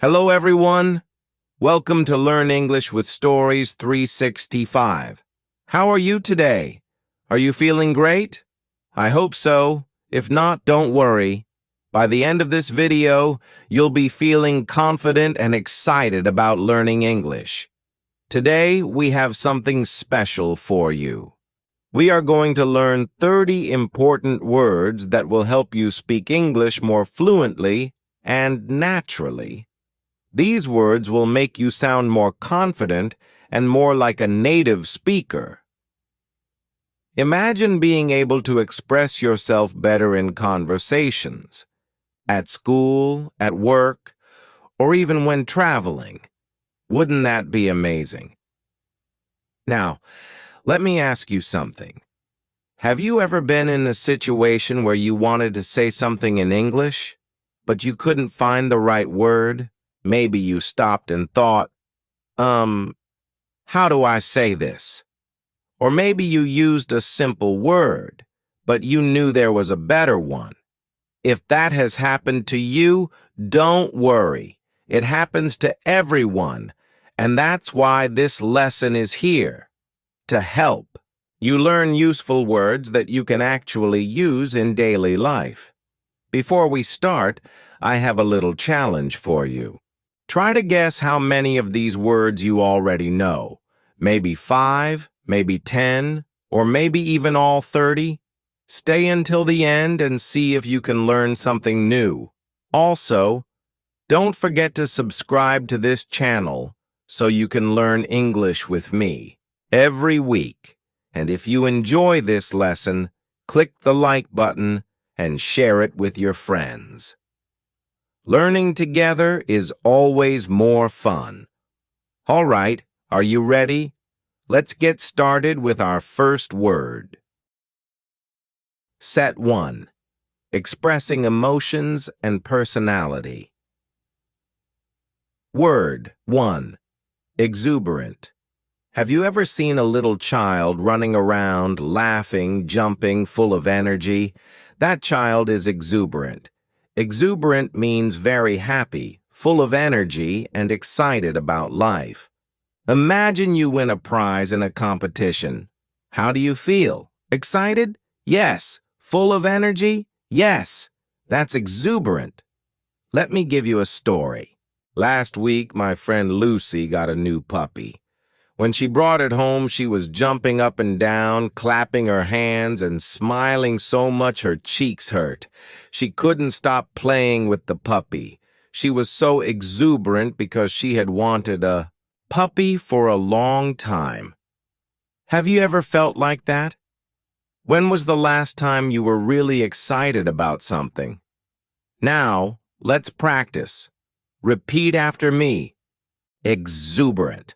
Hello, everyone. Welcome to Learn English with Stories 365. How are you today? Are you feeling great? I hope so. If not, don't worry. By the end of this video, you'll be feeling confident and excited about learning English. Today, we have something special for you. We are going to learn 30 important words that will help you speak English more fluently and naturally. These words will make you sound more confident and more like a native speaker. Imagine being able to express yourself better in conversations, at school, at work, or even when traveling. Wouldn't that be amazing? Now, let me ask you something. Have you ever been in a situation where you wanted to say something in English, but you couldn't find the right word? Maybe you stopped and thought, how do I say this? Or maybe you used a simple word, but you knew there was a better one. If that has happened to you, don't worry. It happens to everyone, and that's why this lesson is here, to help. You learn useful words that you can actually use in daily life. Before we start, I have a little challenge for you. Try to guess how many of these words you already know. Maybe 5, maybe 10, or maybe even all 30. Stay until the end and see if you can learn something new. Also, don't forget to subscribe to this channel so you can learn English with me every week. And if you enjoy this lesson, click the like button and share it with your friends. Learning together is always more fun. All right, are you ready? Let's get started with our first word. Set 1. Expressing emotions and personality. Word 1. Exuberant. Have you ever seen a little child running around, laughing, jumping, full of energy? That child is exuberant. Exuberant means very happy, full of energy, and excited about life. Imagine you win a prize in a competition. How do you feel? Excited? Yes. Full of energy? Yes. That's exuberant. Let me give you a story. Last week, my friend Lucy got a new puppy. When she brought it home, she was jumping up and down, clapping her hands, and smiling so much her cheeks hurt. She couldn't stop playing with the puppy. She was so exuberant because she had wanted a puppy for a long time. Have you ever felt like that? When was the last time you were really excited about something? Now, let's practice. Repeat after me. Exuberant.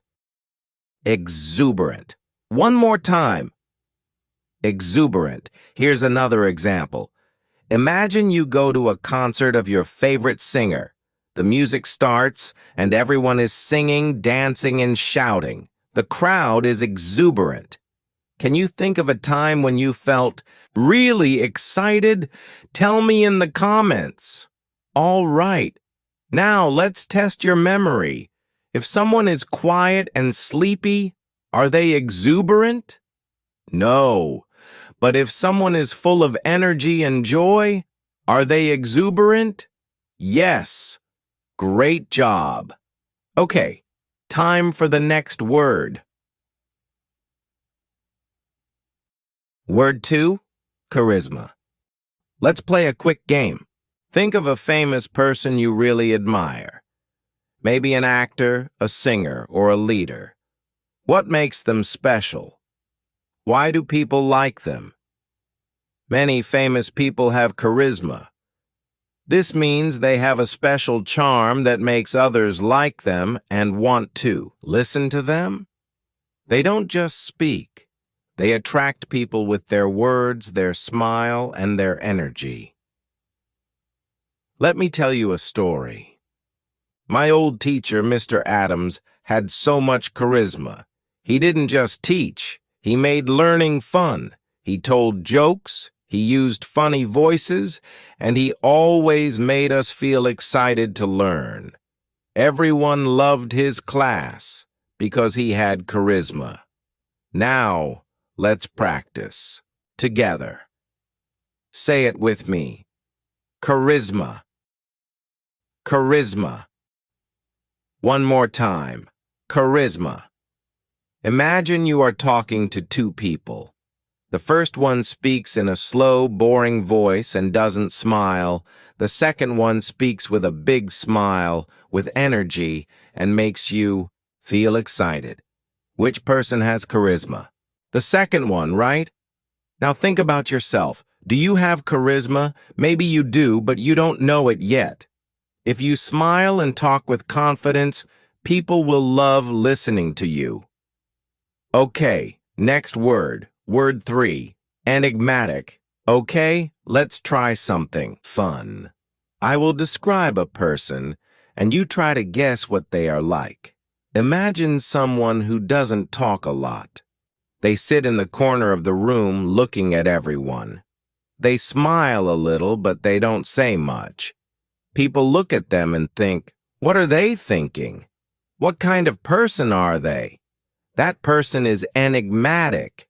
Exuberant. One more time. Exuberant. Here's another example. Imagine you go to a concert of your favorite singer. The music starts, and everyone is singing, dancing, and shouting. The crowd is exuberant. Can you think of a time when you felt really excited? Tell me in the comments. All right. Now let's test your memory. If someone is quiet and sleepy, are they exuberant? No. But if someone is full of energy and joy, are they exuberant? Yes. Great job. Okay, time for the next word. Word 2, charisma. Let's play a quick game. Think of a famous person you really admire. Maybe an actor, a singer, or a leader. What makes them special? Why do people like them? Many famous people have charisma. This means they have a special charm that makes others like them and want to listen to them. They don't just speak. They attract people with their words, their smile, and their energy. Let me tell you a story. My old teacher, Mr. Adams, had so much charisma. He didn't just teach. He made learning fun. He told jokes, he used funny voices, and he always made us feel excited to learn. Everyone loved his class because he had charisma. Now, let's practice. Together. Say it with me. Charisma. Charisma. One more time. Charisma. Imagine you are talking to two people. The first one speaks in a slow, boring voice and doesn't smile. The second one speaks with a big smile, with energy, and makes you feel excited. Which person has charisma? The second one, right? Now think about yourself. Do you have charisma? Maybe you do, but you don't know it yet. If you smile and talk with confidence, people will love listening to you. Okay, next word. Word 3. Enigmatic. Okay, let's try something fun. I will describe a person, and you try to guess what they are like. Imagine someone who doesn't talk a lot. They sit in the corner of the room looking at everyone. They smile a little, but they don't say much. People look at them and think, what are they thinking? What kind of person are they? That person is enigmatic.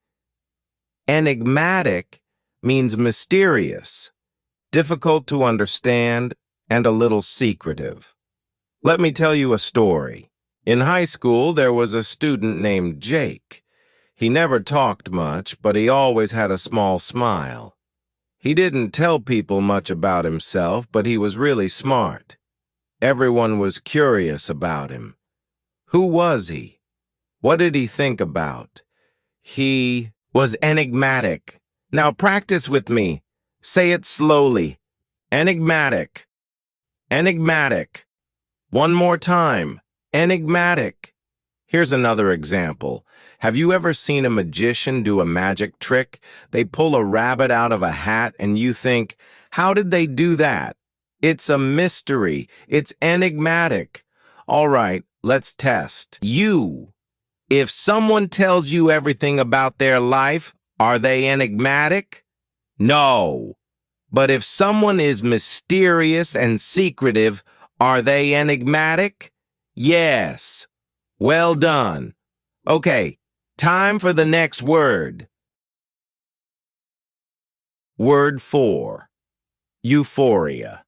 Enigmatic means mysterious, difficult to understand, and a little secretive. Let me tell you a story. In high school, there was a student named Jake. He never talked much, but he always had a small smile. He didn't tell people much about himself, but he was really smart. Everyone was curious about him. Who was he? What did he think about? He was enigmatic. Now practice with me. Say it slowly. Enigmatic. Enigmatic. One more time. Enigmatic. Here's another example. Have you ever seen a magician do a magic trick? They pull a rabbit out of a hat and you think, how did they do that? It's a mystery. It's enigmatic. All right, let's test. If someone tells you everything about their life, are they enigmatic? No. But if someone is mysterious and secretive, are they enigmatic? Yes. Well done. Okay, time for the next word. Word 4. Euphoria.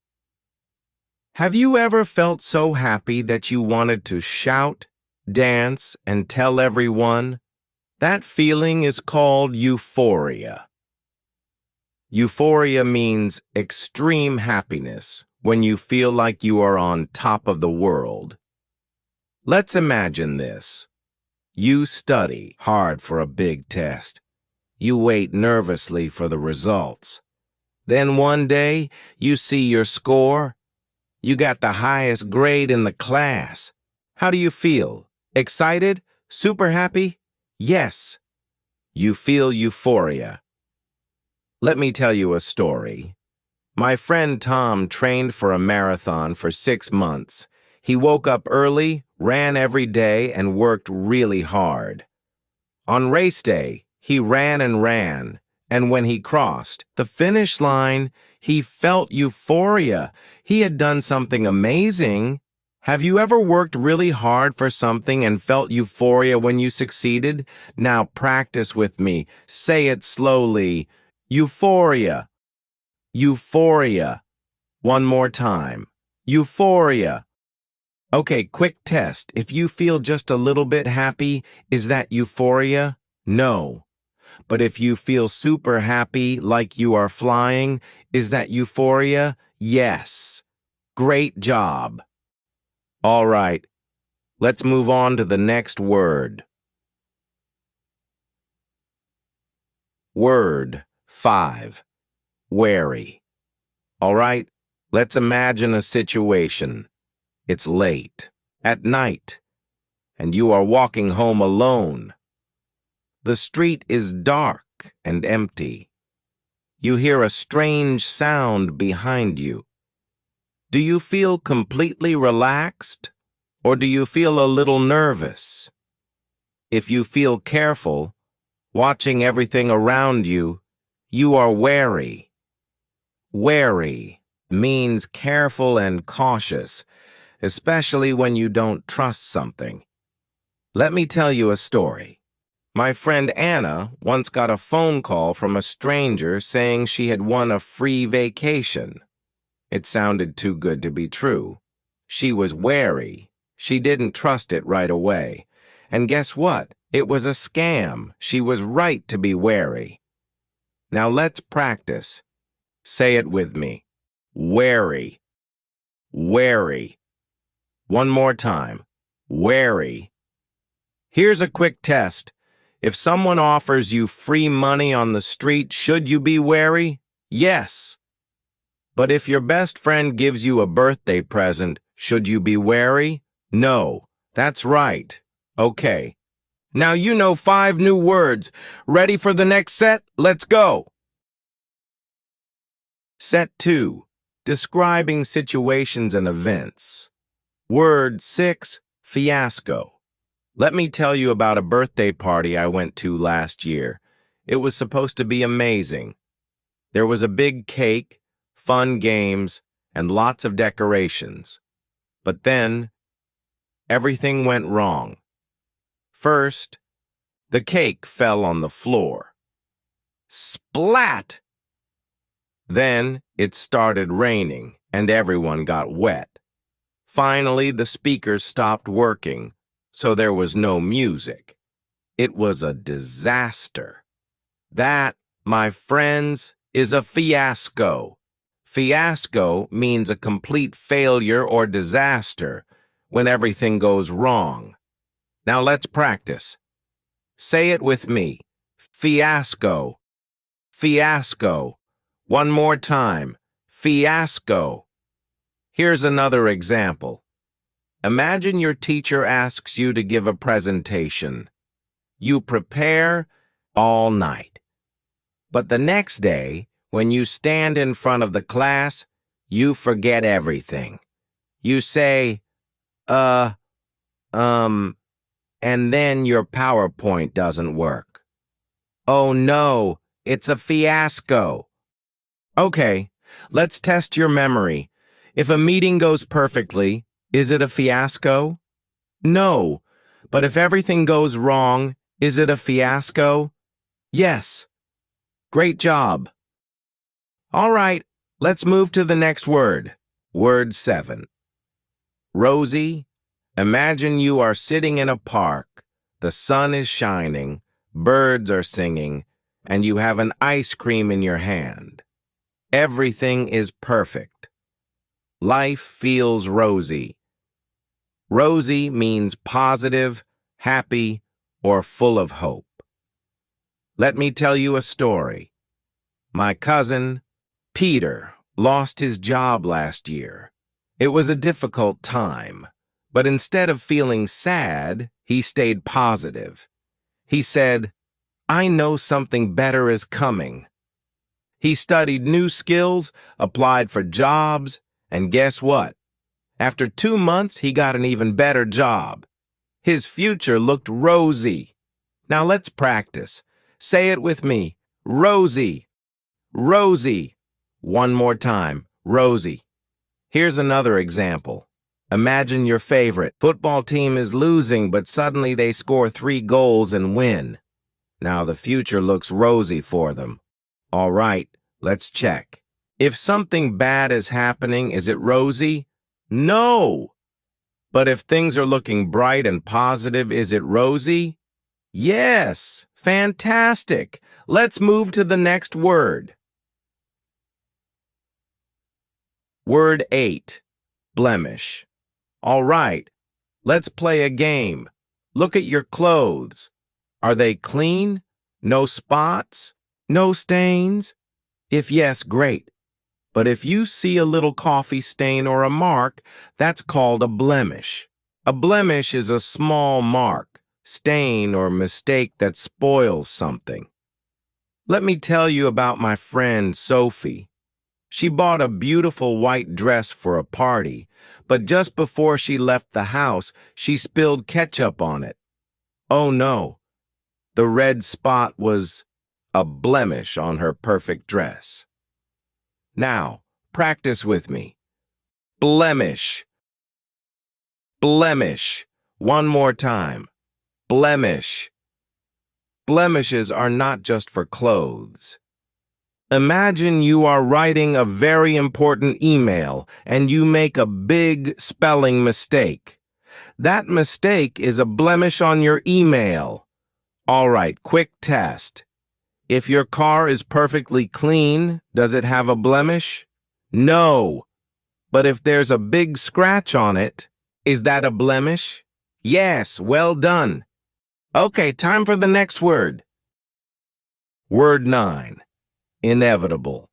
Have you ever felt so happy that you wanted to shout, dance, and tell everyone? That feeling is called euphoria. Euphoria means extreme happiness, when you feel like you are on top of the world. Let's imagine this. You study hard for a big test. You wait nervously for the results. Then one day, you see your score. You got the highest grade in the class. How do you feel? Excited? Super happy? Yes. You feel euphoria. Let me tell you a story. My friend Tom trained for a marathon for 6 months. He woke up early, ran every day, and worked really hard. On race day, he ran and ran, and when he crossed the finish line, he felt euphoria. He had done something amazing. Have you ever worked really hard for something and felt euphoria when you succeeded? Now practice with me. Say it slowly. Euphoria. Euphoria. One more time. Euphoria. Okay, quick test. If you feel just a little bit happy, is that euphoria? No. But if you feel super happy, like you are flying, is that euphoria? Yes. Great job. All right, let's move on to the next word. Word 5. Wary. All right, let's imagine a situation. It's late, at night, and you are walking home alone. The street is dark and empty. You hear a strange sound behind you. Do you feel completely relaxed, or do you feel a little nervous? If you feel careful, watching everything around you, you are wary. Wary means careful and cautious. especially when you don't trust something. Let me tell you a story. My friend Anna once got a phone call from a stranger saying she had won a free vacation. It sounded too good to be true. She was wary. She didn't trust it right away. And guess what? It was a scam. She was right to be wary. Now let's practice. Say it with me. Wary. Wary. One more time. Wary. Here's a quick test. If someone offers you free money on the street, should you be wary? Yes. But if your best friend gives you a birthday present, should you be wary? No. That's right. Okay. Now you know 5 new words. Ready for the next set? Let's go. Set 2. Describing situations and events. Word 6. Fiasco. Let me tell you about a birthday party I went to last year. It was supposed to be amazing. There was a big cake, fun games, and lots of decorations. But then, everything went wrong. First, the cake fell on the floor. Splat! Then it started raining, and everyone got wet. Finally, the speakers stopped working, so there was no music. It was a disaster. That, my friends, is a fiasco. Fiasco means a complete failure or disaster when everything goes wrong. Now let's practice. Say it with me. Fiasco. Fiasco. One more time. Fiasco. Here's another example. Imagine your teacher asks you to give a presentation. You prepare all night. But the next day, when you stand in front of the class, you forget everything. You say, and then your PowerPoint doesn't work. Oh no, it's a fiasco. Okay, let's test your memory. If a meeting goes perfectly, is it a fiasco? No, but if everything goes wrong, is it a fiasco? Yes. Great job. All right, let's move to the next word. Word 7. Rosy. Imagine you are sitting in a park. The sun is shining, birds are singing, and you have an ice cream in your hand. Everything is perfect. Life feels rosy. Rosy means positive, happy, or full of hope. Let me tell you a story. My cousin, Peter, lost his job last year. It was a difficult time, but instead of feeling sad, he stayed positive. He said, "I know something better is coming." He studied new skills, applied for jobs, and guess what? After 2 months, he got an even better job. His future looked rosy. Now let's practice. Say it with me. Rosy. Rosy. One more time. Rosy. Here's another example. Imagine your favorite football team is losing, but suddenly they score 3 goals and win. Now the future looks rosy for them. All right, let's check. If something bad is happening, is it rosy? No. But if things are looking bright and positive, is it rosy? Yes. Fantastic. Let's move to the next word. Word 8. Blemish. All right, let's play a game. Look at your clothes. Are they clean? No spots? No stains? If yes, great. But if you see a little coffee stain or a mark, that's called a blemish. A blemish is a small mark, stain, or mistake that spoils something. Let me tell you about my friend Sophie. She bought a beautiful white dress for a party, but just before she left the house, she spilled ketchup on it. Oh no, the red spot was a blemish on her perfect dress. Now, practice with me. Blemish. Blemish. One more time. Blemish. Blemishes are not just for clothes. Imagine you are writing a very important email and you make a big spelling mistake. That mistake is a blemish on your email. All right, quick test. If your car is perfectly clean, does it have a blemish? No. But if there's a big scratch on it, is that a blemish? Yes, well done. Okay, time for the next word. Word 9. Inevitable.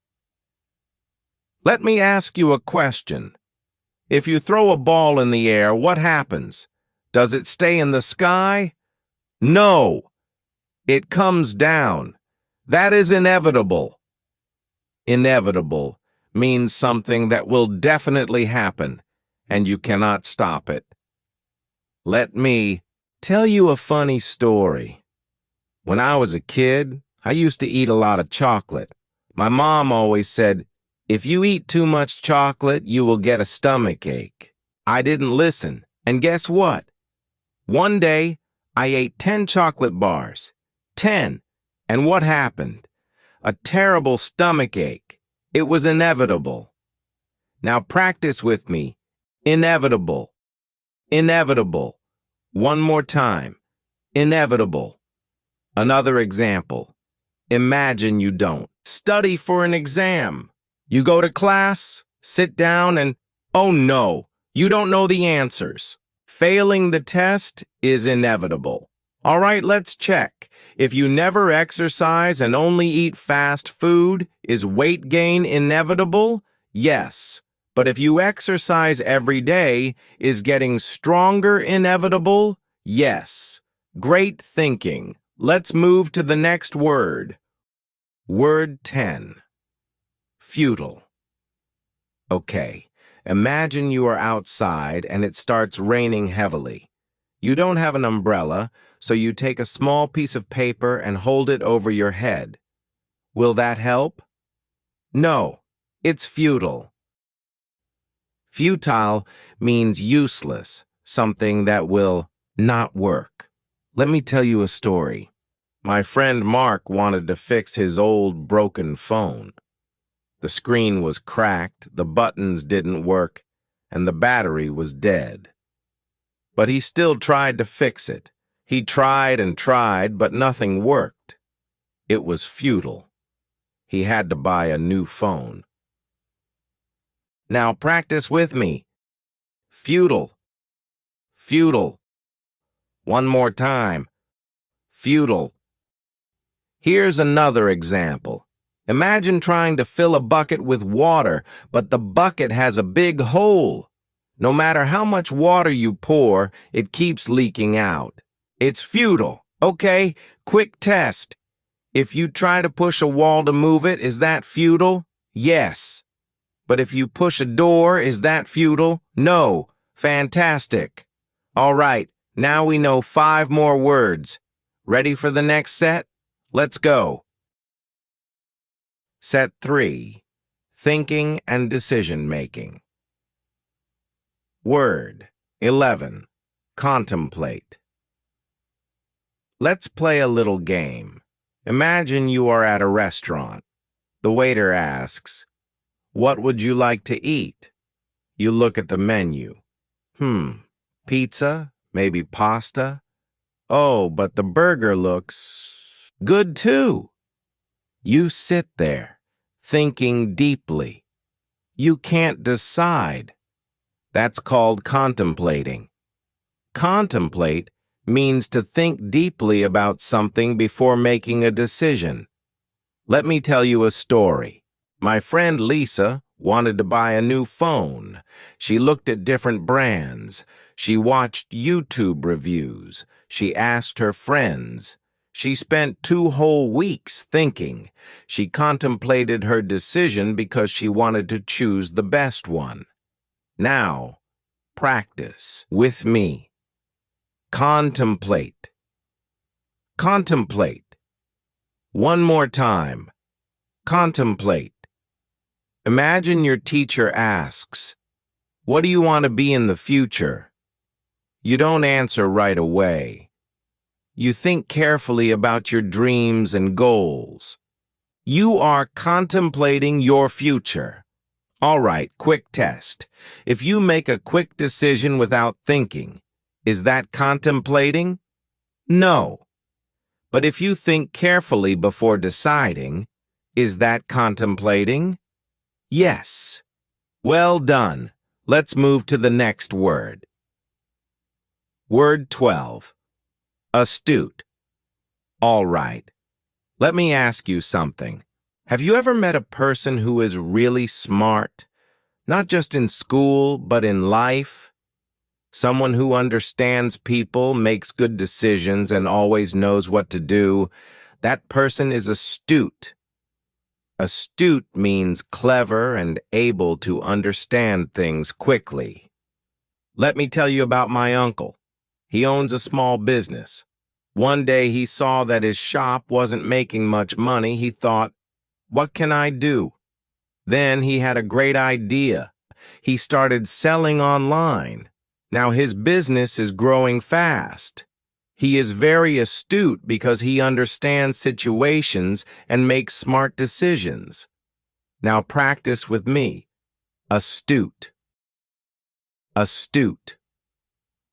Let me ask you a question. If you throw a ball in the air, what happens? Does it stay in the sky? No. It comes down. That is inevitable. Inevitable means something that will definitely happen, and you cannot stop it. Let me tell you a funny story. When I was a kid, I used to eat a lot of chocolate. My mom always said, if you eat too much chocolate, you will get a stomach ache. I didn't listen, and guess what? One day, I ate 10 chocolate bars. 10. And what happened? A terrible stomach ache. It was inevitable. Now practice with me. Inevitable. Inevitable. One more time. Inevitable. Another example. Imagine you don't study for an exam. You go to class, sit down, and, oh no, you don't know the answers. Failing the test is inevitable. All right, let's check. If you never exercise and only eat fast food, is weight gain inevitable? Yes. But if you exercise every day, is getting stronger inevitable? Yes. Great thinking. Let's move to the next word. Word 10. Futile. Okay, imagine you are outside and it starts raining heavily. You don't have an umbrella, so you take a small piece of paper and hold it over your head. Will that help? No, it's futile. Futile means useless, something that will not work. Let me tell you a story. My friend Mark wanted to fix his old broken phone. The screen was cracked, the buttons didn't work, and the battery was dead. But he still tried to fix it. He tried and tried, but nothing worked. It was futile. He had to buy a new phone. Now practice with me. Futile. Futile. One more time. Futile. Here's another example. Imagine trying to fill a bucket with water, but the bucket has a big hole. No matter how much water you pour, it keeps leaking out. It's futile. Okay, quick test. If you try to push a wall to move it, is that futile? Yes. But if you push a door, is that futile? No. Fantastic. All right, now we know 5 more words. Ready for the next set? Let's go. Set 3. Thinking and decision-making. Word 11. Contemplate. Let's play a little game. Imagine you are at a restaurant. The waiter asks, "What would you like to eat?" You look at the menu. Pizza? Maybe pasta? Oh, but the burger looks good too. You sit there, thinking deeply. You can't decide. That's called contemplating. Contemplate means to think deeply about something before making a decision. Let me tell you a story. My friend Lisa wanted to buy a new phone. She looked at different brands. She watched YouTube reviews. She asked her friends. She spent 2 whole weeks thinking. She contemplated her decision because she wanted to choose the best one. Now, practice with me. Contemplate. Contemplate. One more time. Contemplate. Imagine your teacher asks, "What do you want to be in the future?" You don't answer right away. You think carefully about your dreams and goals. You are contemplating your future. All right, quick test. If you make a quick decision without thinking, is that contemplating? No. But if you think carefully before deciding, is that contemplating? Yes. Well done. Let's move to the next word. Word 12. Astute. All right. Let me ask you something. Have you ever met a person who is really smart? Not just in school, but in life? Someone who understands people, makes good decisions, and always knows what to do. That person is astute. Astute means clever and able to understand things quickly. Let me tell you about my uncle. He owns a small business. One day he saw that his shop wasn't making much money. He thought, what can I do? Then he had a great idea. He started selling online. Now his business is growing fast. He is very astute because he understands situations and makes smart decisions. Now practice with me. Astute. Astute.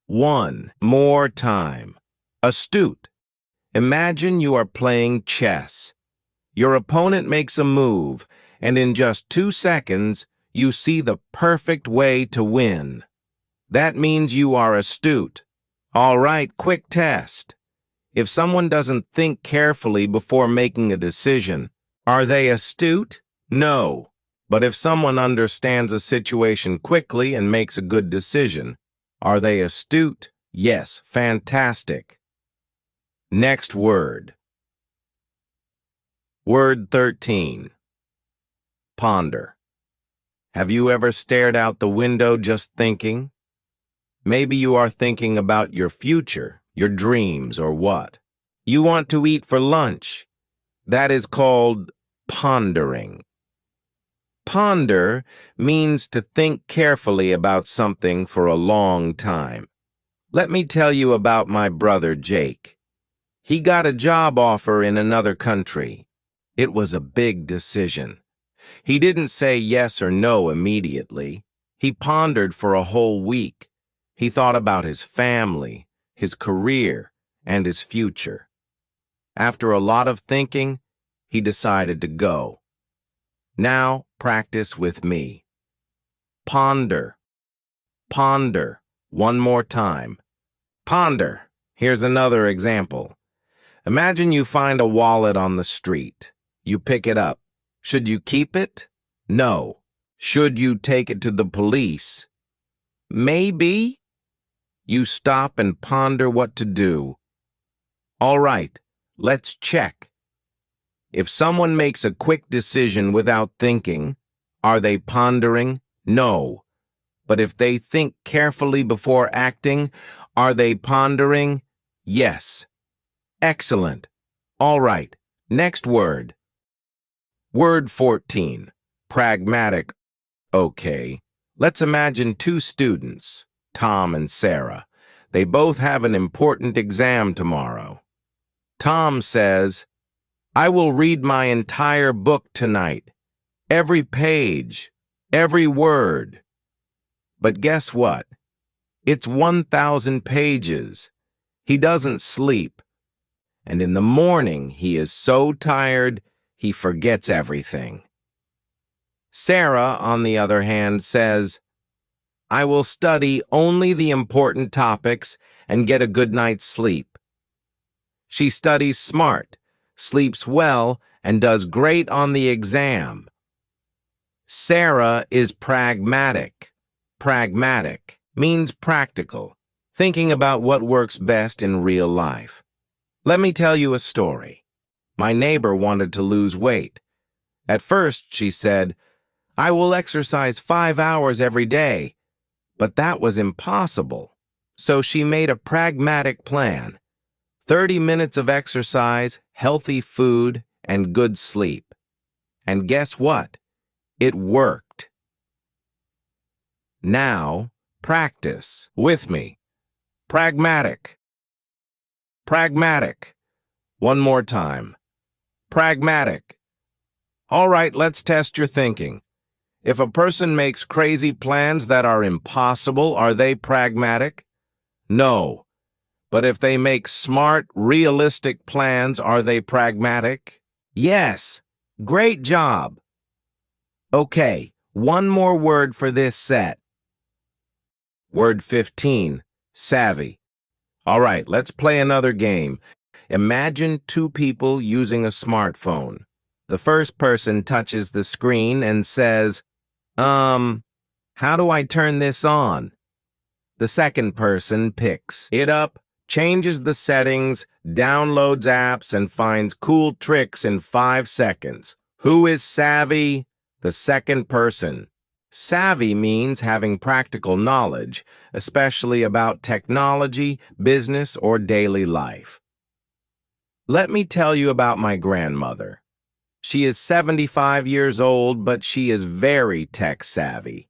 One more time. Astute. Imagine you are playing chess. Your opponent makes a move, and in just 2 seconds, you see the perfect way to win. That means you are astute. All right, quick test. If someone doesn't think carefully before making a decision, are they astute? No. But if someone understands a situation quickly and makes a good decision, are they astute? Yes, fantastic. Next word. Word 13. Ponder. Have you ever stared out the window just thinking? Maybe you are thinking about your future, your dreams, or what you want to eat for lunch. That is called pondering. Ponder means to think carefully about something for a long time. Let me tell you about my brother Jake. He got a job offer in another country. It was a big decision. He didn't say yes or no immediately. He pondered for a whole week. He thought about his family, his career, and his future. After a lot of thinking, he decided to go. Now, practice with me. Ponder. Ponder. One more time. Ponder. Here's another example. Imagine you find a wallet on the street. You pick it up. Should you keep it? No. Should you take it to the police? Maybe. You stop and ponder what to do. All right, let's check. If someone makes a quick decision without thinking, are they pondering? No. But if they think carefully before acting, are they pondering? Yes. Excellent. All right, next word. Word 14. Pragmatic. Okay. Let's imagine 2 students, Tom and Sarah. They both have an important exam tomorrow. Tom says, I will read my entire book tonight. Every page, every word. But guess what? It's 1,000 pages. He doesn't sleep. And in the morning, he is so tired, he forgets everything. Sarah, on the other hand, says, I will study only the important topics and get a good night's sleep. She studies smart, sleeps well, and does great on the exam. Sarah is pragmatic. Pragmatic means practical, thinking about what works best in real life. Let me tell you a story. My neighbor wanted to lose weight. At first, she said, I will exercise 5 hours every day. But that was impossible. So she made a pragmatic plan. 30 minutes of exercise, healthy food, and good sleep. And guess what? It worked. Now, practice with me. Pragmatic. Pragmatic. One more time. Pragmatic. All right, let's test your thinking. If a person makes crazy plans that are impossible, are they pragmatic? No. But if they make smart, realistic plans, are they pragmatic? Yes. Great job. Okay, one more word for this set. Word 15, savvy. All right, let's play another game. Imagine two people using a smartphone. The first person touches the screen and says, how do I turn this on? The second person picks it up, changes the settings, downloads apps, and finds cool tricks in 5 seconds. Who is savvy? The second person. Savvy means having practical knowledge, especially about technology, business, or daily life. Let me tell you about my grandmother. She is 75 years old, but she is very tech-savvy.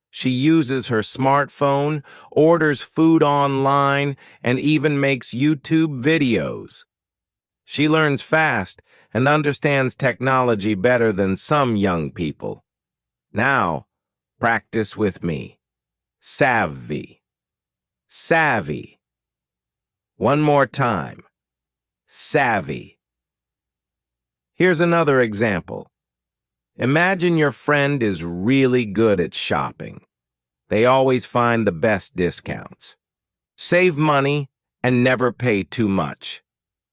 She uses her smartphone, orders food online, and even makes YouTube videos. She learns fast and understands technology better than some young people. Now, practice with me. Savvy. Savvy. One more time. Savvy. Here's another example. Imagine your friend is really good at shopping. They always find the best discounts. Save money and never pay too much.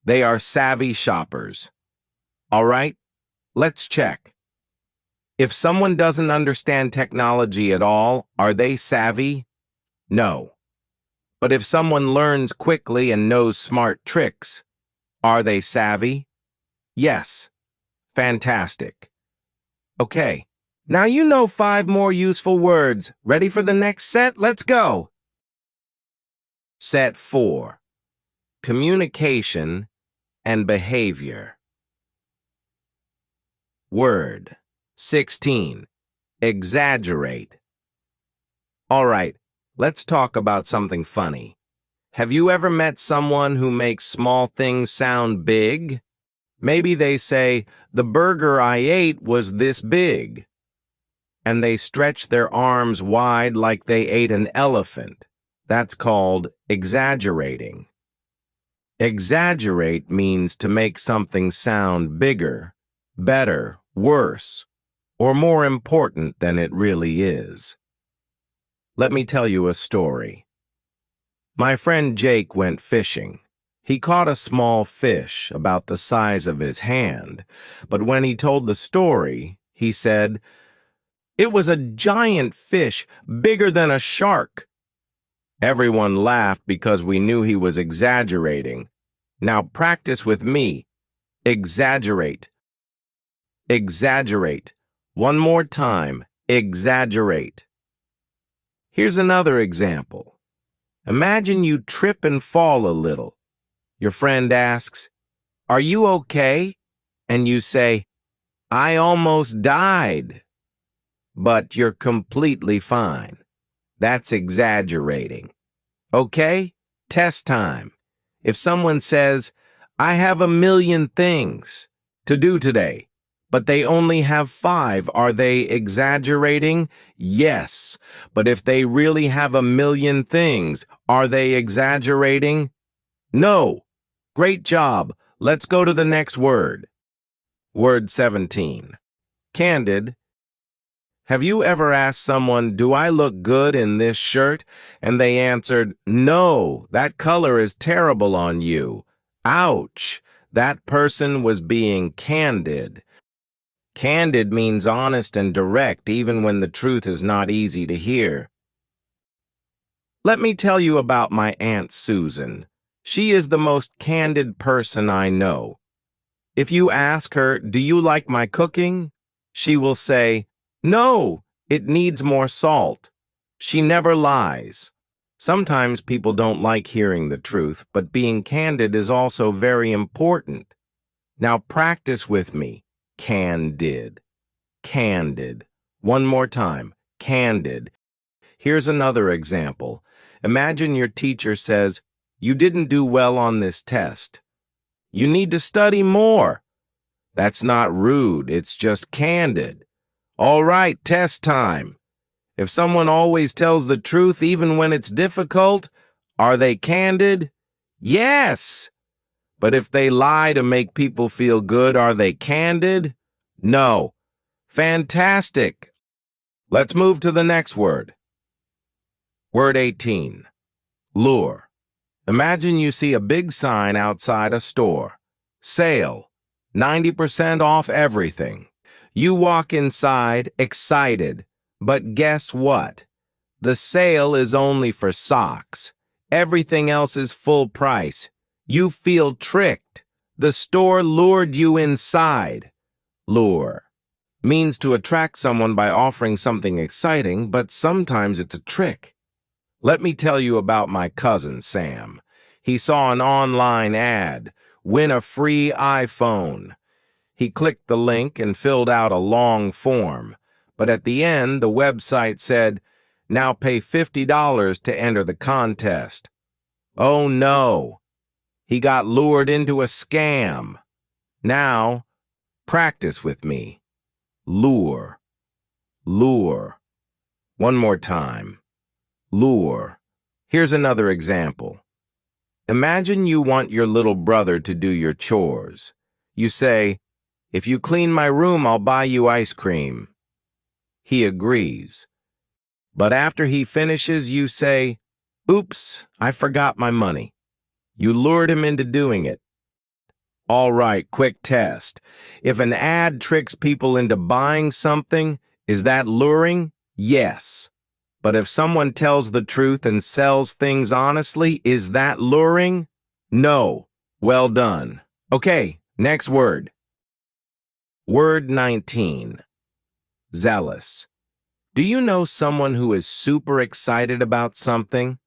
They are savvy shoppers. All right, let's check. If someone doesn't understand technology at all, are they savvy? No. But if someone learns quickly and knows smart tricks, are they savvy? Yes. Fantastic. Okay, now you know 5 more useful words. Ready for the next set? Let's go. Set 4. Communication and behavior. Word 16. Exaggerate. All right, let's talk about something funny. Have you ever met someone who makes small things sound big? Maybe they say, the burger I ate was this big. And they stretch their arms wide like they ate an elephant. That's called exaggerating. Exaggerate means to make something sound bigger, better, worse, or more important than it really is. Let me tell you a story. My friend Jake went fishing. He caught a small fish about the size of his hand, but when he told the story, he said, "It was a giant fish, bigger than a shark." Everyone laughed because we knew he was exaggerating. Now practice with me. Exaggerate. Exaggerate. One more time. Exaggerate. Here's another example. Imagine you trip and fall a little. Your friend asks, "Are you okay?" And you say, "I almost died." But you're completely fine. That's exaggerating. Okay? Test time. If someone says, "I have a million things to do today," but they only have 5, are they exaggerating? Yes. But if they really have a million things, are they exaggerating? No. Great job. Let's go to the next word. Word 17. Candid. Have you ever asked someone, "Do I look good in this shirt?" And they answered, "No, that color is terrible on you." Ouch! That person was being candid. Candid means honest and direct, even when the truth is not easy to hear. Let me tell you about my Aunt Susan. She is the most candid person I know. If you ask her, "Do you like my cooking?" she will say, "No, it needs more salt." She never lies. Sometimes people don't like hearing the truth, but being candid is also very important. Now practice with me. Candid. Candid. One more time. Candid. Here's another example. Imagine your teacher says, "You didn't do well on this test. You need to study more." That's not rude, it's just candid. All right, test time. If someone always tells the truth even when it's difficult, are they candid? Yes. But if they lie to make people feel good, are they candid? No. Fantastic. Let's move to the next word. Word 18. Lure. Imagine you see a big sign outside a store. Sale. 90% off everything. You walk inside, excited. But guess what? The sale is only for socks. Everything else is full price. You feel tricked. The store lured you inside. Lure means to attract someone by offering something exciting, but sometimes it's a trick. Let me tell you about my cousin, Sam. He saw an online ad, win a free iPhone. He clicked the link and filled out a long form, but at the end, the website said, "Now pay $50 to enter the contest." Oh no! He got lured into a scam. Now, practice with me. Lure. Lure. One more time. Lure. Here's another example. Imagine you want your little brother to do your chores. You say, "If you clean my room, I'll buy you ice cream." He agrees. But after he finishes, you say, "Oops, I forgot my money." You lured him into doing it. All right, quick test. If an ad tricks people into buying something, is that luring? Yes. But if someone tells the truth and sells things honestly, is that luring? No. Well done. Okay, next word. Word 19. Zealous. Do you know someone who is super excited about something?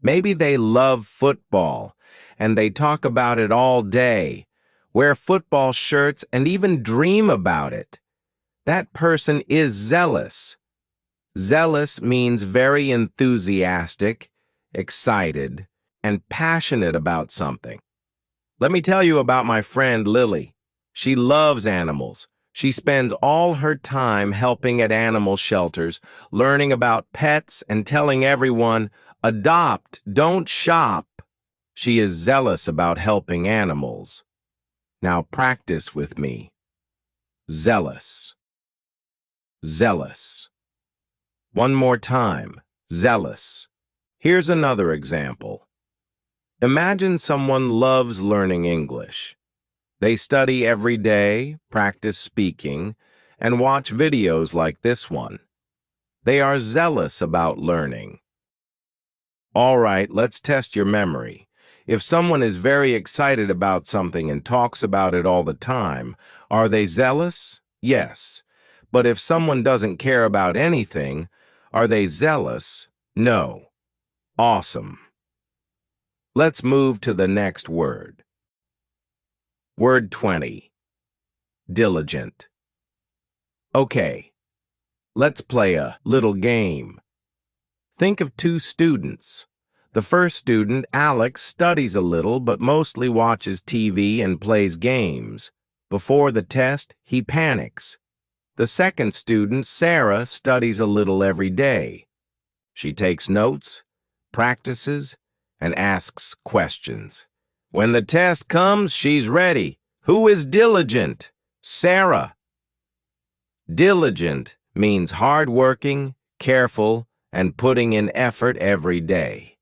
Maybe they love football, and they talk about it all day, wear football shirts, and even dream about it. That person is zealous. Zealous means very enthusiastic, excited, and passionate about something. Let me tell you about my friend Lily. She loves animals. She spends all her time helping at animal shelters, learning about pets, and telling everyone, "Adopt, don't shop." She is zealous about helping animals. Now practice with me. Zealous. Zealous. One more time. Zealous. Here's another example. Imagine someone loves learning English. They study every day, practice speaking, and watch videos like this one. They are zealous about learning. All right, let's test your memory. If someone is very excited about something and talks about it all the time, are they zealous? Yes. But if someone doesn't care about anything, are they zealous? No. Awesome. Let's move to the next word. Word 20. Diligent. Okay, let's play a little game. Think of two students. The first student, Alex, studies a little but mostly watches TV and plays games. Before the test, he panics. The second student, Sarah, studies a little every day. She takes notes, practices, and asks questions. When the test comes, she's ready. Who is diligent? Sarah. Diligent means hardworking, careful, and putting in effort every day.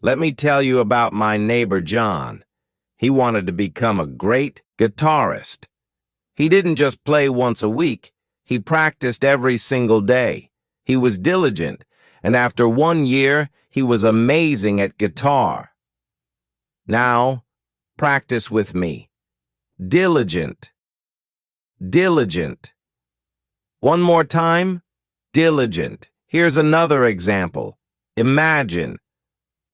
Let me tell you about my neighbor John. He wanted to become a great guitarist. He didn't just play once a week. He practiced every single day. He was diligent, and after 1 year, he was amazing at guitar. Now, practice with me. Diligent. Diligent. One more time. Diligent. Here's another example. Imagine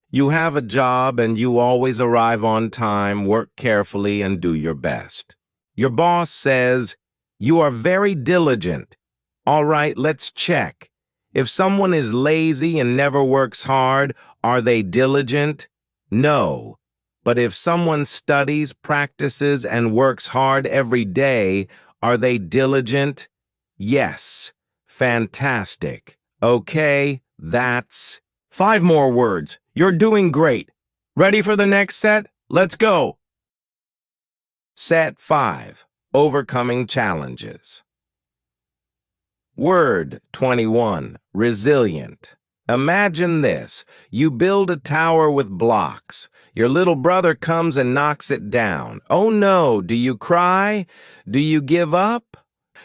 you have a job and you always arrive on time, work carefully, and do your best. Your boss says, "You are very diligent." All right, let's check. If someone is lazy and never works hard, are they diligent? No. But if someone studies, practices, and works hard every day, are they diligent? Yes. Fantastic. Okay, that's 5 more words. You're doing great. Ready for the next set? Let's go. Set 5. Overcoming challenges. Word 21. Resilient. Imagine this. You build a tower with blocks. Your little brother comes and knocks it down. Oh no, do you cry? Do you give up?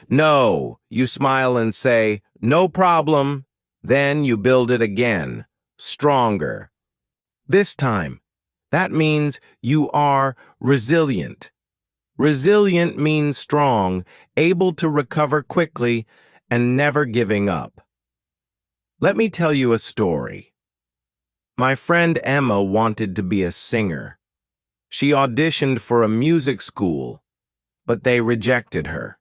No, you smile and say, no problem. Then you build it again, stronger. This time, that means you are resilient. Resilient means strong, able to recover quickly, and never giving up. Let me tell you a story. My friend Emma wanted to be a singer. She auditioned for a music school, but they rejected her.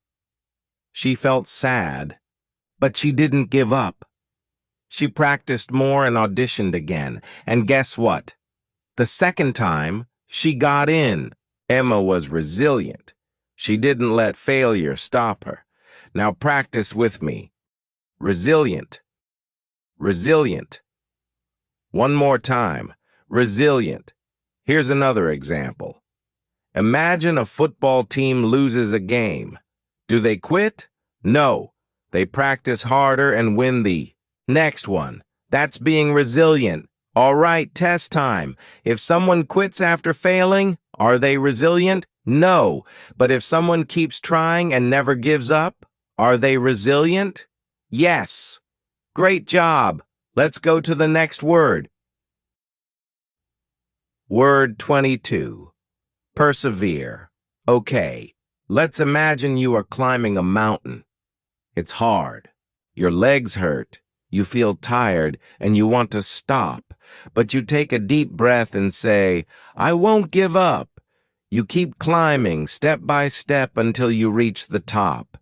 She felt sad, but she didn't give up. She practiced more and auditioned again, and guess what? The second time, she got in. Emma was resilient. She didn't let failure stop her. Now practice with me. Resilient. Resilient. One more time. Resilient. Here's another example. Imagine a football team loses a game. Do they quit? No. They practice harder and win the next one. That's being resilient. All right, test time. If someone quits after failing, are they resilient? No. But if someone keeps trying and never gives up, are they resilient? Yes. Great job. Let's go to the next word. Word 22. Persevere. Okay. Let's imagine you are climbing a mountain. It's hard. Your legs hurt. You feel tired and you want to stop. But you take a deep breath and say, I won't give up. You keep climbing step by step until you reach the top.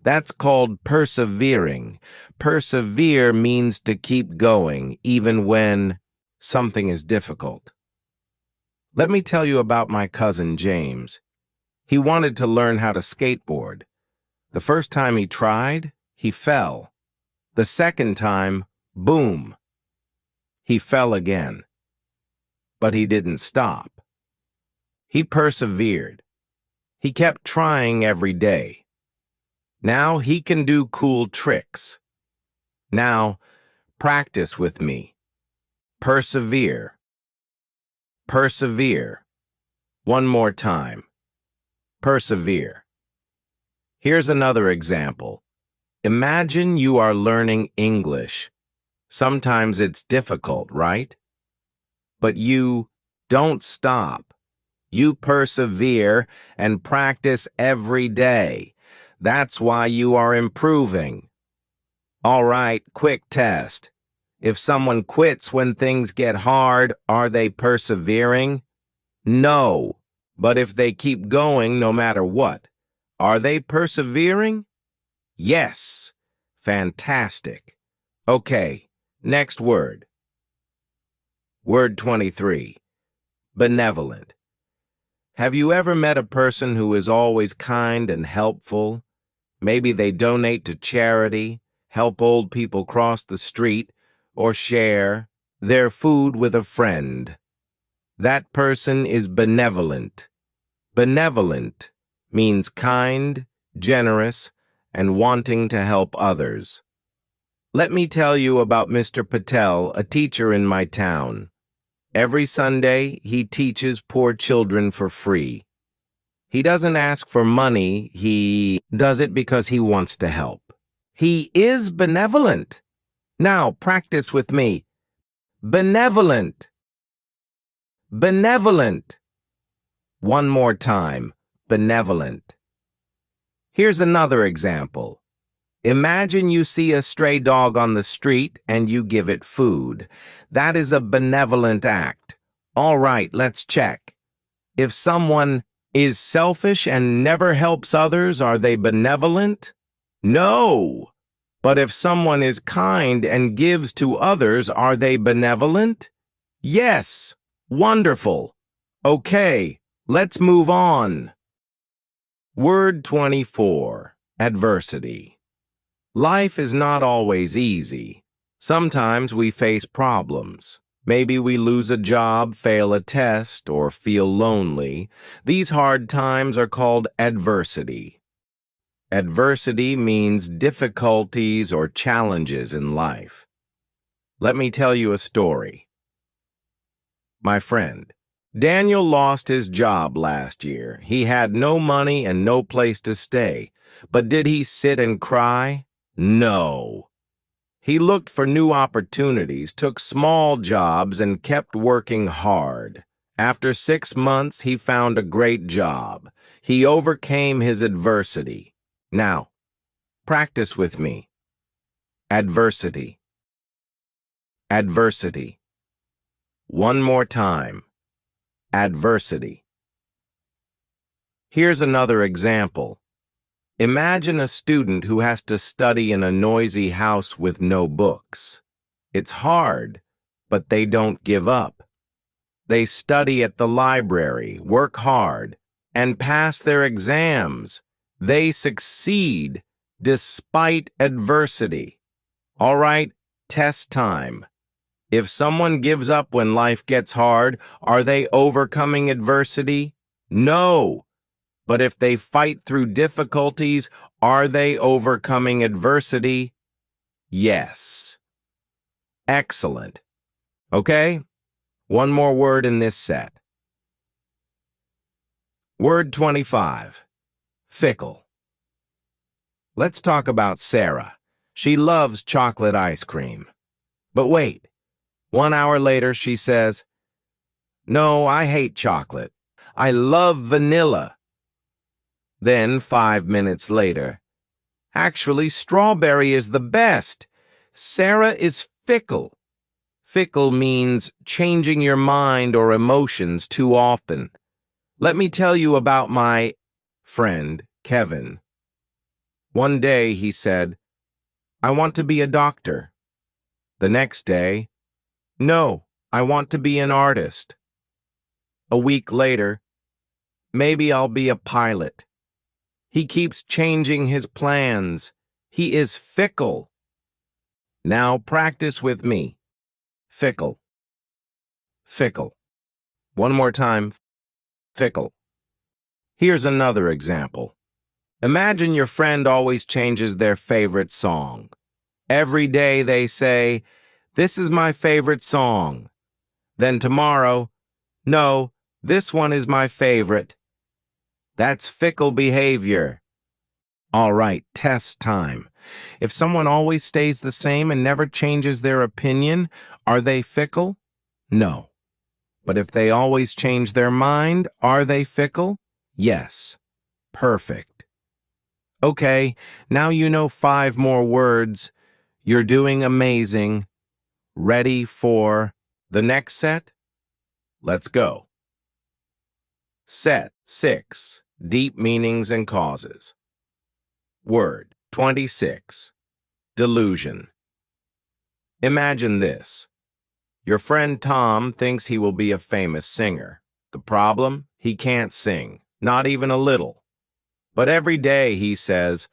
That's called persevering. Persevere means to keep going, even when something is difficult. Let me tell you about my cousin James. He wanted to learn how to skateboard. The first time he tried, he fell. The second time, boom, he fell again. But he didn't stop. He persevered. He kept trying every day. Now he can do cool tricks. Now, practice with me. Persevere. Persevere. One more time. Persevere. Here's another example. Imagine you are learning English. Sometimes it's difficult, right? But you don't stop. You persevere and practice every day. That's why you are improving. All right, quick test. If someone quits when things get hard, are they persevering? No. But if they keep going no matter what, are they persevering? Yes. Fantastic. Okay, next word. Word 23. Benevolent. Have you ever met a person who is always kind and helpful? Maybe they donate to charity, help old people cross the street, or share their food with a friend. That person is benevolent. Benevolent means kind, generous, and wanting to help others. Let me tell you about Mr. Patel, a teacher in my town. Every Sunday, he teaches poor children for free. He doesn't ask for money, he does it because he wants to help. He is benevolent. Now, practice with me. Benevolent. Benevolent. One more time. Benevolent. Here's another example. Imagine you see a stray dog on the street and you give it food. That is a benevolent act. All right, let's check. If someone is selfish and never helps others, are they benevolent? No. But if someone is kind and gives to others, are they benevolent? Yes. Wonderful. Okay, let's move on. Word 24. Adversity. Life is not always easy. Sometimes we face problems. Maybe we lose a job, fail a test, or feel lonely. These hard times are called adversity. Adversity means difficulties or challenges in life. Let me tell you a story. My friend, Daniel lost his job last year. He had no money and no place to stay. But did he sit and cry? No. He looked for new opportunities, took small jobs, and kept working hard. After 6 months, he found a great job. He overcame his adversity. Now, practice with me. Adversity. Adversity. One more time. Adversity. Here's another example. Imagine a student who has to study in a noisy house with no books. It's hard, but they don't give up. They study at the library, work hard, and pass their exams. They succeed despite adversity. All right, test time. If someone gives up when life gets hard, are they overcoming adversity? No. But if they fight through difficulties, are they overcoming adversity? Yes. Excellent. Okay? One more word in this set. Word 25. Fickle. Let's talk about Sarah. She loves chocolate ice cream. But wait. 1 hour later, she says, "No, I hate chocolate. I love vanilla." Then 5 minutes later, "Actually, strawberry is the best." Sarah is fickle. Fickle means changing your mind or emotions too often. Let me tell you about my friend, Kevin. One day he said, "I want to be a doctor." The next day, "No, I want to be an artist." A week later, "Maybe I'll be a pilot." He keeps changing his plans. He is fickle. Now practice with me. Fickle. Fickle. One more time. Fickle. Here's another example. Imagine your friend always changes their favorite song. Every day they say, "This is my favorite song." Then tomorrow, "No, this one is my favorite." That's fickle behavior. All right, test time. If someone always stays the same and never changes their opinion, are they fickle? No. But if they always change their mind, are they fickle? Yes. Perfect. Okay, now you know 5 more words. You're doing amazing. Ready for the next set? Let's go. Set 6. Deep meanings and causes. Word 26. Delusion. Imagine this. Your friend Tom thinks he will be a famous singer. The problem? He can't sing, not even a little. But every day he says,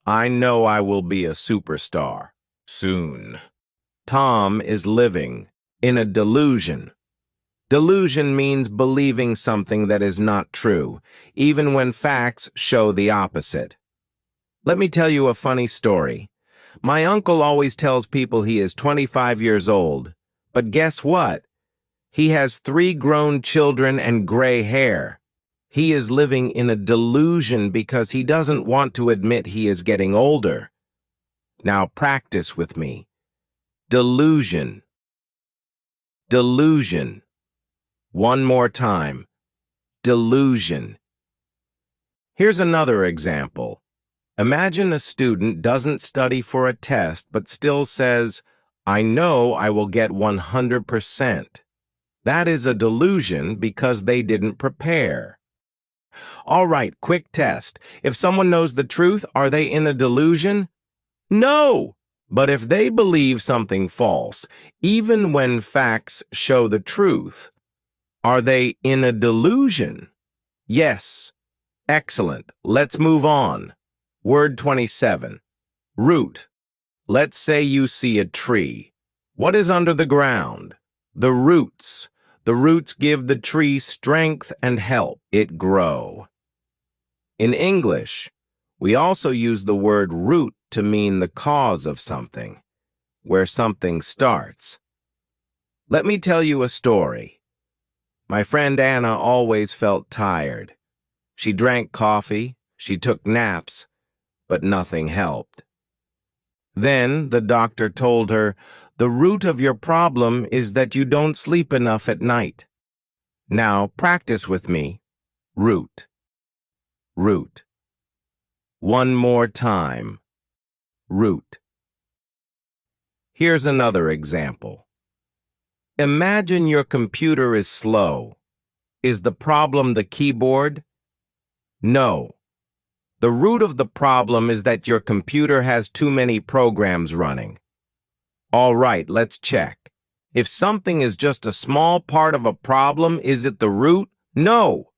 "I know I will be a superstar soon." Tom is living in a delusion. Delusion means believing something that is not true, even when facts show the opposite. Let me tell you a funny story. My uncle always tells people he is 25 years old, but guess what? He has 3 grown children and gray hair. He is living in a delusion because he doesn't want to admit he is getting older. Now practice with me. Delusion. Delusion. One more time. Delusion. Here's another example. Imagine a student doesn't study for a test but still says, "I know I will get 100%. That is a delusion because they didn't prepare. All right, quick test. If someone knows the truth, are they in a delusion? No! But if they believe something false, even when facts show the truth, are they in a delusion? Yes. Excellent. Let's move on. Word 27. Root. Let's say you see a tree. What is under the ground? The roots. The roots give the tree strength and help it grow. In English, we also use the word root to mean the cause of something, where something starts. Let me tell you a story. My friend Anna always felt tired. She drank coffee, she took naps, but nothing helped. Then the doctor told her, "The root of your problem is that you don't sleep enough at night." Now practice with me. Root, root. One more time. Root. Here's another example. Imagine your computer is slow. Is the problem the keyboard? No. The root of the problem is that your computer has too many programs running. All right, let's check. If something is just a small part of a problem, is it the root? No.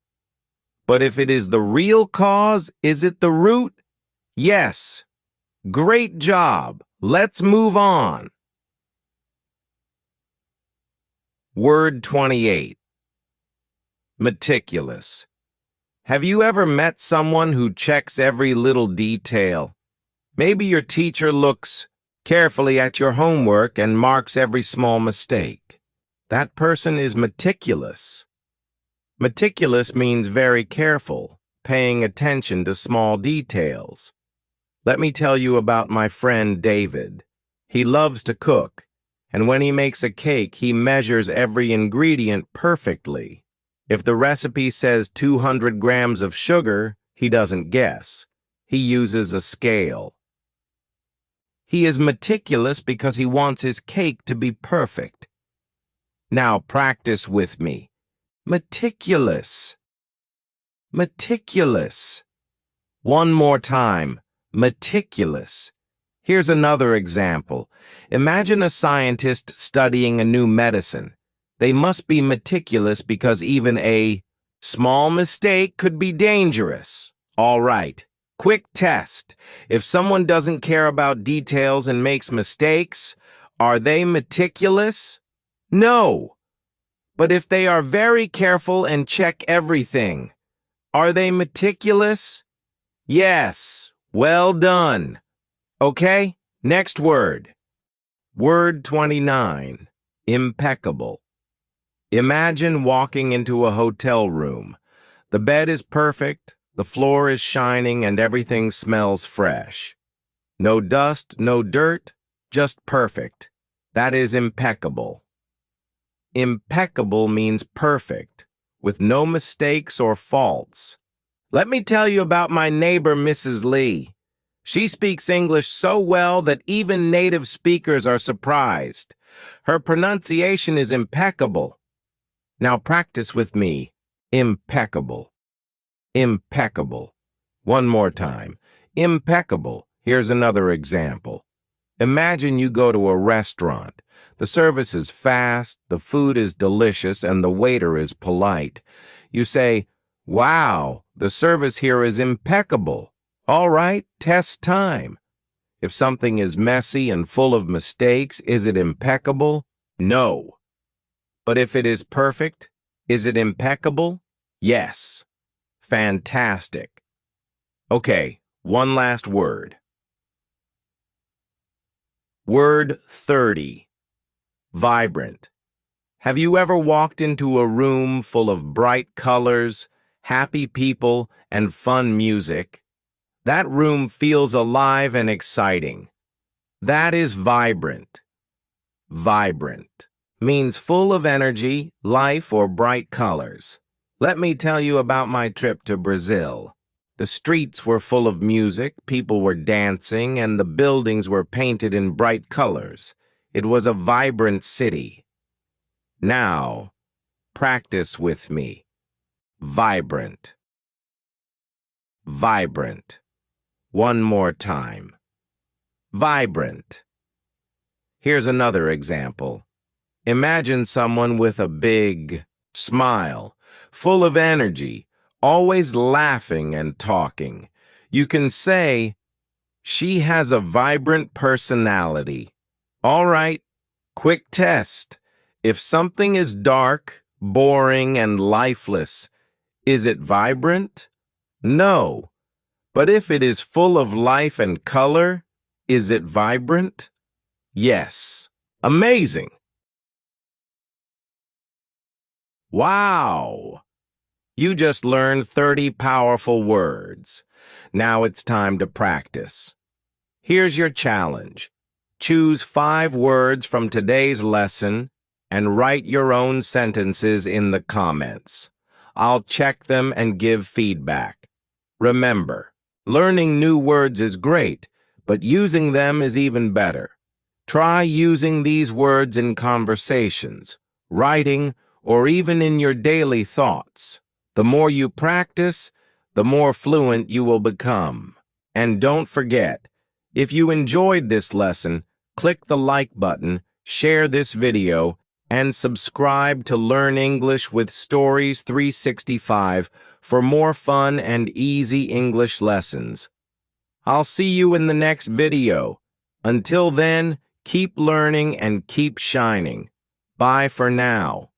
But if it is the real cause, is it the root? Yes. Great job. Let's move on. Word 28. Meticulous. Have you ever met someone who checks every little detail? Maybe your teacher looks carefully at your homework and marks every small mistake. That person is meticulous. Meticulous means very careful, paying attention to small details. Let me tell you about my friend David. He loves to cook, and when he makes a cake, he measures every ingredient perfectly. If the recipe says 200 grams of sugar, he doesn't guess. He uses a scale. He is meticulous because he wants his cake to be perfect. Now practice with me. Meticulous. Meticulous. One more time. Meticulous. Here's another example. Imagine a scientist studying a new medicine. They must be meticulous because even a small mistake could be dangerous. All right. Quick test. If someone doesn't care about details and makes mistakes, are they meticulous? No. But if they are very careful and check everything, are they meticulous? Yes. Well done. Okay, next word. Word 29. Impeccable. Imagine walking into a hotel room. The bed is perfect, the floor is shining, and everything smells fresh. No dust, no dirt, just perfect. That is impeccable. Impeccable means perfect, with no mistakes or faults. Let me tell you about my neighbor, Mrs. Lee. She speaks English so well that even native speakers are surprised. Her pronunciation is impeccable. Now practice with me. Impeccable. Impeccable. One more time. Impeccable. Here's another example. Imagine you go to a restaurant. The service is fast, the food is delicious, and the waiter is polite. You say, "Wow, the service here is impeccable." All right, test time. If something is messy and full of mistakes, is it impeccable? No. But if it is perfect, is it impeccable? Yes. Fantastic. Okay, one last word. Word 30. Vibrant. Have you ever walked into a room full of bright colors, happy people, and fun music? That room feels alive and exciting. That is vibrant. Vibrant means full of energy, life, or bright colors. Let me tell you about my trip to Brazil. The streets were full of music, people were dancing, and the buildings were painted in bright colors. It was a vibrant city. Now, practice with me. Vibrant. Vibrant. One more time. Vibrant. Here's another example. Imagine someone with a big smile, full of energy, always laughing and talking. You can say, she has a vibrant personality. All right, quick test. If something is dark, boring, and lifeless, is it vibrant? No. But if it is full of life and color, is it vibrant? Yes. Amazing. Wow! You just learned 30 powerful words. Now it's time to practice. Here's your challenge. Choose 5 words from today's lesson and write your own sentences in the comments. I'll check them and give feedback. Remember, learning new words is great, but using them is even better. Try using these words in conversations, writing, or even in your daily thoughts. The more you practice, the more fluent you will become. And don't forget, if you enjoyed this lesson, click the like button, share this video, and subscribe to Learn English with Stories 365 for more fun and easy English lessons. I'll see you in the next video. Until then, keep learning and keep shining. Bye for now.